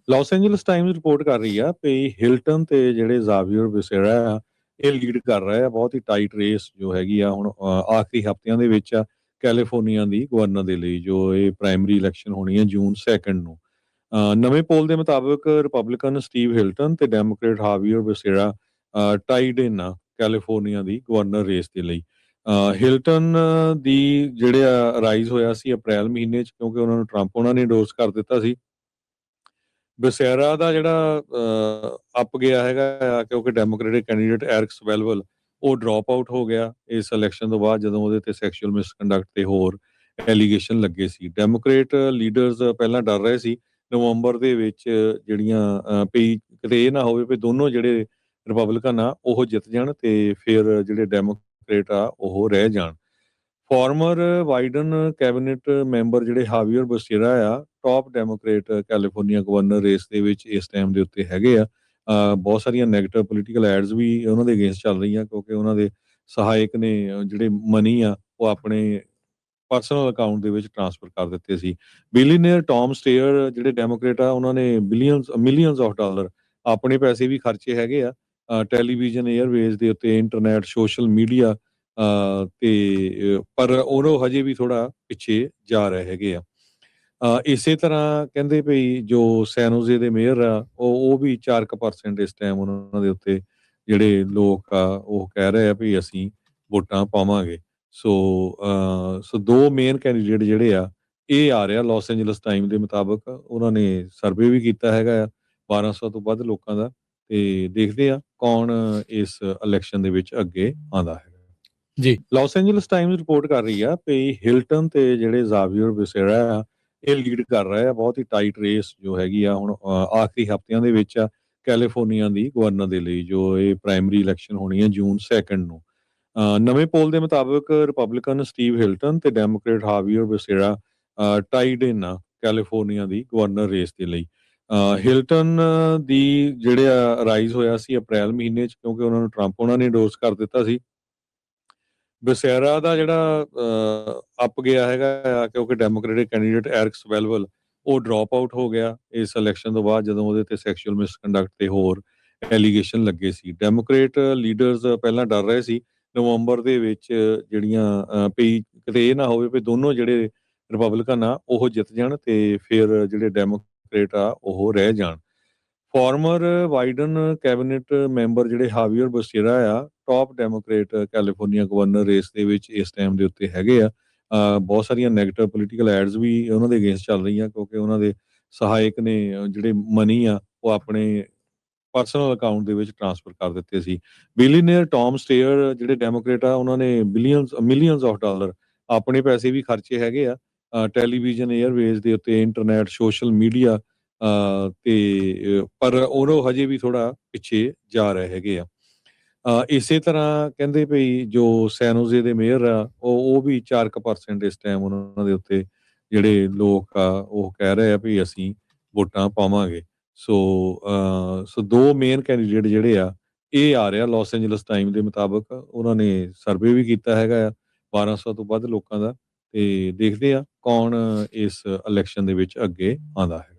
Las Angeles Times report ਕਰ ਰਹੀ ਆ ਵੀ ਹਿਲਟਨ ਤੇ ਜਿਹੜੇ ਜ਼ਾਵੀਅਰ ਬਿਸੇਰਾ ਆ ਇਹ ਲੀਡ ਕਰ ਰਹੇ ਆ ਬਹੁਤ ਹੀ ਟਾਈਟ ਰੇਸ ਜੋ ਹੈਗੀ ਆ ਹੁਣ ਆਖਰੀ ਹਫ਼ਤਿਆਂ ਦੇ ਵਿੱਚ ਆ ਕੈਲੀਫੋਰਨੀਆ ਦੀ ਗਵਰਨਰ ਦੇ ਲਈ ਜੋ ਇਹ ਪ੍ਰਾਇਮਰੀ ਇਲੈਕਸ਼ਨ ਹੋਣੀ ਹੈ ਜੂਨ 2 ਨੂੰ। ਨਵੇਂ ਪੋਲ ਦੇ ਮੁਤਾਬਕ ਰਿਪਬਲਿਕਨ ਸਟੀਵ ਹਿਲਟਨ ਤੇ ਡੈਮੋਕ੍ਰੇਟ ਹਾਵੀਅਰ ਬਿਸੇਰਾ ਟਾਈਡ ਇਨ ਆ ਕੈਲੀਫੋਰਨੀਆ ਦੀ ਗਵਰਨਰ ਰੇਸ ਦੇ ਲਈ। ਹਿਲਟਨ ਦੀ ਜਿਹੜੇ ਰਾਈਜ਼ ਹੋਇਆ ਸੀ ਅਪ੍ਰੈਲ ਮਹੀਨੇ 'ਚ ਕਿਉਂਕਿ ਉਹਨਾਂ ਨੂੰ ਟਰੰਪ ਉਹਨਾਂ ਨੇ ਇੰਡੋਰਸ ਕਰ ਦਿੱਤਾ ਸੀ। ਬਸੇਰਾ ਦਾ ਜਿਹੜਾ ਅੱਪ ਗਿਆ ਹੈਗਾ ਆ ਕਿਉਂਕਿ ਡੈਮੋਕ੍ਰੇਟਿਕ ਕੈਂਡੀਡੇਟ ਐਰਿਕ ਸਵੈਲਵਲ ਉਹ ਡ੍ਰੌਪ ਆਊਟ ਹੋ ਗਿਆ ਇਸ ਇਲੈਕਸ਼ਨ ਤੋਂ ਬਾਅਦ ਜਦੋਂ ਉਹਦੇ ਤੇ ਸੈਕਸ਼ੂਅਲ ਮਿਸਕੰਡਕਟ ਤੇ ਹੋਰ ਐਲੀਗੇਸ਼ਨ ਲੱਗੇ ਸੀ। ਡੈਮੋਕ੍ਰੇਟ ਲੀਡਰਸ ਪਹਿਲਾਂ ਡਰ ਰਹੇ ਸੀ ਨਵੰਬਰ ਦੇ ਵਿੱਚ ਜਿਹੜੀਆਂ ਵੀ ਕਿਤੇ ਇਹ ਨਾ ਹੋਵੇ ਵੀ ਦੋਨੋਂ ਜਿਹੜੇ ਰਿਪਬਲਿਕਨ ਆ ਉਹ ਜਿੱਤ ਜਾਣ ਤੇ ਫਿਰ ਜਿਹੜੇ ਡੈਮੋਕ੍ਰੇਟ ਆ ਉਹ ਰਹਿ ਜਾਣ। ਫਾਰਮਰ ਵਾਈਡਨ ਕੈਬਨਿਟ ਮੈਂਬਰ ਜਿਹੜੇ ਹਾਵੀਅਰ ਬਸੇਰਾ ਆ top Democrat California governor race ਦੇ ਵਿੱਚ ਇਸ ਟਾਈਮ ਦੇ ਉੱਤੇ ਹੈਗੇ ਆ। ਬਹੁਤ ਸਾਰੀਆਂ ਨੈਗੇਟਿਵ ਪੋਲੀਟੀਕਲ ਐਡਸ ਵੀ ਉਹਨਾਂ ਦੇ ਅਗੇਂਸਟ ਚੱਲ ਰਹੀਆਂ ਕਿਉਂਕਿ ਉਹਨਾਂ ਦੇ ਸਹਾਇਕ ਨੇ ਜਿਹੜੇ ਮਨੀ ਆ ਉਹ ਆਪਣੇ ਪਰਸਨਲ ਅਕਾਊਂਟ ਦੇ ਵਿੱਚ ਟ੍ਰਾਂਸਫਰ ਕਰ ਦਿੱਤੇ ਸੀ। ਬਿਲੀਅਨਰ ਟੌਮ ਸਟੇਅਰ ਜਿਹੜੇ ਡੈਮੋਕ੍ਰੇਟ ਆ ਉਹਨਾਂ ਨੇ ਮਿਲੀਅਨਸ ਆਫ ਡਾਲਰ ਆਪਣੇ ਪੈਸੇ ਵੀ ਖਰਚੇ ਹੈਗੇ ਆ ਟੈਲੀਵਿਜ਼ਨ 에ਅਰਵੇਜ਼ ਦੇ ਉੱਤੇ ਇੰਟਰਨੈਟ ਸੋਸ਼ਲ ਮੀਡੀਆ ਤੇ ਪਰ ਉਹ ਹਜੇ ਵੀ ਥੋੜਾ ਪਿੱਛੇ ਜਾ ਰਹੇ ਹੈਗੇ ਆ। ਇਸੇ ਤਰ੍ਹਾਂ ਕਹਿੰਦੇ ਭਈ ਜੋ ਸੈਨੋਜ਼ੇ ਦੇ ਮੇਅਰ ਆ ਉਹ ਵੀ 4% ਇਸ ਟਾਈਮ ਉਹਨਾਂ ਦੇ ਉੱਤੇ ਜਿਹੜੇ ਲੋਕ ਆ ਉਹ ਕਹਿ ਰਹੇ ਆ ਵੀ ਅਸੀਂ ਵੋਟਾਂ ਪਾਵਾਂਗੇ। ਸੋ ਦੋ ਮੇਨ ਕੈਂਡੀਡੇਟ ਜਿਹੜੇ ਆ ਇਹ ਆ ਰਿਹਾ ਲਾਸ ਐਂਜਲਸ ਟਾਈਮ ਦੇ ਮੁਤਾਬਕ ਉਹਨਾਂ ਨੇ ਸਰਵੇ ਵੀ ਕੀਤਾ ਹੈਗਾ ਆ 1200 ਤੋਂ ਵੱਧ ਲੋਕਾਂ ਦਾ ਤੇ ਦੇਖਦੇ ਆ ਕੌਣ ਇਸ ਇਲੈਕਸ਼ਨ ਦੇ ਵਿੱਚ ਅੱਗੇ ਆਉਂਦਾ ਹੈ। ਜੀ ਲਾਸ ਐਂਜਲਸ ਟਾਈਮਜ਼ ਰਿਪੋਰਟ ਕਰ ਰਹੀ ਆ ਵੀ ਹਿਲਟਨ ਤੇ ਜਿਹੜੇ ਜ਼ਾਵੀਅਰ ਬਿਸੇਰਾ ਆ ਇਹ ਲੀਡ ਕਰ ਰਹੇ ਆ ਬਹੁਤ ਹੀ ਟਾਈਟ ਰੇਸ ਜੋ ਹੈਗੀ ਆ ਹੁਣ ਆਖਰੀ ਹਫ਼ਤਿਆਂ ਦੇ ਵਿੱਚ ਆ ਕੈਲੀਫੋਰਨੀਆ ਦੀ ਗਵਰਨਰ ਦੇ ਲਈ ਜੋ ਇਹ ਪ੍ਰਾਇਮਰੀ ਇਲੈਕਸ਼ਨ ਹੋਣੀ ਹੈ ਜੂਨ 2 ਨੂੰ। ਨਵੇਂ ਪੋਲ ਦੇ ਮੁਤਾਬਕ ਰਿਪਬਲਿਕਨ ਸਟੀਵ ਹਿਲਟਨ ਤੇ ਡੈਮੋਕ੍ਰੇਟ ਹਾਵੀਅਰ ਬਿਸੇਰਾ ਟਾਈਡ ਇਨ ਆ ਕੈਲੀਫੋਰਨੀਆ ਦੀ ਗਵਰਨਰ ਰੇਸ ਦੇ ਲਈ। ਹਿਲਟਨ ਦੀ ਜਿਹੜੇ ਰਾਈਜ਼ ਹੋਇਆ ਸੀ ਅਪ੍ਰੈਲ ਮਹੀਨੇ 'ਚ ਕਿਉਂਕਿ ਉਹਨਾਂ ਨੂੰ ਟਰੰਪ ਉਹਨਾਂ ਨੇ ਇੰਡੋਰਸ ਕਰ ਦਿੱਤਾ ਸੀ। ਬਸੇਰਾ ਦਾ ਜਿਹੜਾ ਅੱਪ ਗਿਆ ਹੈਗਾ ਆ ਕਿਉਂਕਿ ਡੈਮੋਕ੍ਰੇਟਿਕ ਕੈਂਡੀਡੇਟ ਐਰਿਕ ਸਵੈਲਵਲ ਉਹ ਡ੍ਰੌਪ ਆਊਟ ਹੋ ਗਿਆ ਇਸ ਇਲੈਕਸ਼ਨ ਤੋਂ ਬਾਅਦ ਜਦੋਂ ਉਹਦੇ ਤੇ ਸੈਕਸ਼ੂਅਲ ਮਿਸਕੰਡਕਟ ਤੇ ਹੋਰ ਐਲੀਗੇਸ਼ਨ ਲੱਗੇ ਸੀ। ਡੈਮੋਕ੍ਰੇਟ ਲੀਡਰਸ ਪਹਿਲਾਂ ਡਰ ਰਹੇ ਸੀ ਨਵੰਬਰ ਦੇ ਵਿੱਚ ਜਿਹੜੀਆਂ ਵੀ ਕਿਤੇ ਇਹ ਨਾ ਹੋਵੇ ਵੀ ਦੋਨੋਂ ਜਿਹੜੇ ਰਿਪਬਲਿਕਨ ਆ ਉਹ ਜਿੱਤ ਜਾਣ ਤੇ ਫਿਰ ਜਿਹੜੇ ਡੈਮੋਕ੍ਰੇਟ ਆ ਉਹ ਰਹਿ ਜਾਣ। ਫਾਰਮਰ ਵਾਈਡਨ ਕੈਬਨਿਟ ਮੈਂਬਰ ਜਿਹੜੇ ਹਾਵੀਅਰ ਬਸੇਰਾ ਆ top Democrat California governor race ਦੇ ਵਿੱਚ ਇਸ ਟਾਈਮ ਦੇ ਉੱਤੇ ਹੈਗੇ ਆ। ਬਹੁਤ ਸਾਰੀਆਂ ਨੈਗੇਟਿਵ ਪੋਲੀਟੀਕਲ ਐਡਸ ਵੀ ਉਹਨਾਂ ਦੇ ਅਗੇਂਸਟ ਚੱਲ ਰਹੀਆਂ ਕਿਉਂਕਿ ਉਹਨਾਂ ਦੇ ਸਹਾਇਕ ਨੇ ਜਿਹੜੇ ਮਨੀ ਆ ਉਹ ਆਪਣੇ ਪਰਸਨਲ ਅਕਾਊਂਟ ਦੇ ਵਿੱਚ ਟ੍ਰਾਂਸਫਰ ਕਰ ਦਿੱਤੇ ਸੀ। ਬਿਲੀਅਨਰ ਟੌਮ ਸਟੇਅਰ ਜਿਹੜੇ ਡੈਮੋਕ੍ਰੇਟ ਆ ਉਹਨਾਂ ਨੇ ਮਿਲੀਅਨਸ ਆਫ ਡਾਲਰ ਆਪਣੇ ਪੈਸੇ ਵੀ ਖਰਚੇ ਹੈਗੇ ਆ ਟੈਲੀਵਿਜ਼ਨ 에ਅਰਵੇਜ਼ ਦੇ ਉੱਤੇ ਇੰਟਰਨੈਟ ਸੋਸ਼ਲ ਮੀਡੀਆ ਤੇ ਪਰ ਉਹ ਹਜੇ ਵੀ ਥੋੜਾ ਪਿੱਛੇ ਜਾ ਰਹੇ ਹੈਗੇ ਆ। ਇਸੇ ਤਰ੍ਹਾਂ ਕਹਿੰਦੇ ਭਈ ਜੋ ਸੈਨੋਜ਼ੇ ਦੇ ਮੇਅਰ ਆ ਉਹ ਵੀ 4% ਇਸ ਟਾਈਮ ਉਹਨਾਂ ਦੇ ਉੱਤੇ ਜਿਹੜੇ ਲੋਕ ਆ ਉਹ ਕਹਿ ਰਹੇ ਆ ਵੀ ਅਸੀਂ ਵੋਟਾਂ ਪਾਵਾਂਗੇ। ਸੋ ਦੋ ਮੇਨ ਕੈਂਡੀਡੇਟ ਜਿਹੜੇ ਆ ਇਹ ਆ ਰਿਹਾ ਲਾਸ ਐਂਜਲਸ ਟਾਈਮ ਦੇ ਮੁਤਾਬਕ ਉਹਨਾਂ ਨੇ ਸਰਵੇ ਵੀ ਕੀਤਾ ਹੈਗਾ ਆ 1200 ਤੋਂ ਵੱਧ ਲੋਕਾਂ ਦਾ ਤੇ ਦੇਖਦੇ ਆ ਕੌਣ ਇਸ ਇਲੈਕਸ਼ਨ ਦੇ ਵਿੱਚ ਅੱਗੇ ਆਉਂਦਾ ਹੈ।